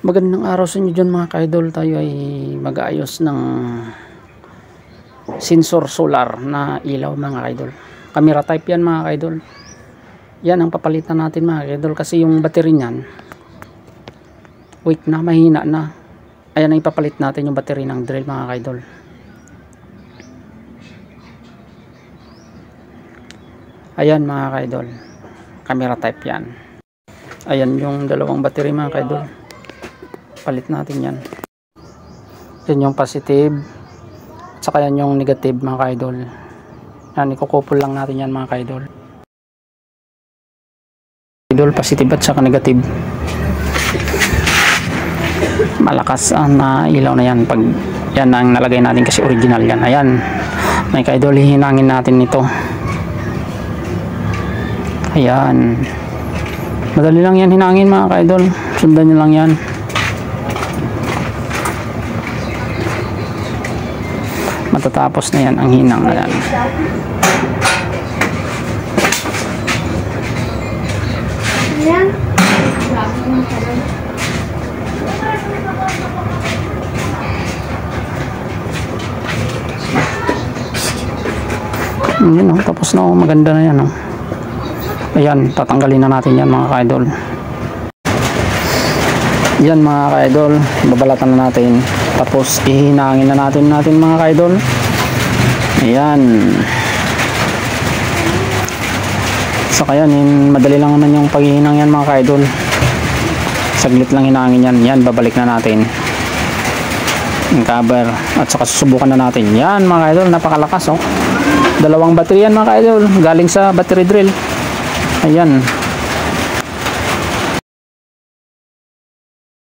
Magandang araw sa inyo dyan mga ka-idol. Tayo ay mag-aayos ng sensor solar na ilaw mga ka-idol. Camera type yan mga ka-idol. Yan ang papalitan natin mga ka-idol kasi yung battery niyan weak na, mahina na. Ayan ang ipapalit natin yung battery ng drill mga ka-idol. Ayan mga ka-idol, camera type yan. Ayan yung dalawang battery mga ka-idol. Palit natin yan. Yan yung positive at saka yan yung negative mga ka-idol. Yan, ikukupol lang natin yan mga ka-idol. Positive at saka negative. Malakas na ilaw na yan pag yan ang nalagay natin kasi original yan. Ayan mga ka-idol, hihinangin natin ito. Ayan, madali lang yan hinangin mga ka-idol, sundan nyo lang yan. Matatapos na yan ang hinang na yan. Yun, tapos na, maganda na yan. Ayan, tatanggalin na natin yan mga ka-idol. Yan mga ka-idol, babalatan na natin. Tapos ihinangin na natin mga ka-idol. Ayan. So kaya madali lang naman yung paghihinang yan mga ka-idol. Saglit lang hinangin yan. Yan, babalik na natin yung cover at saka susubukan na natin. Yan mga ka-idol, napakalakas oh. Dalawang battery yan mga ka-idol, galing sa battery drill. Ayan.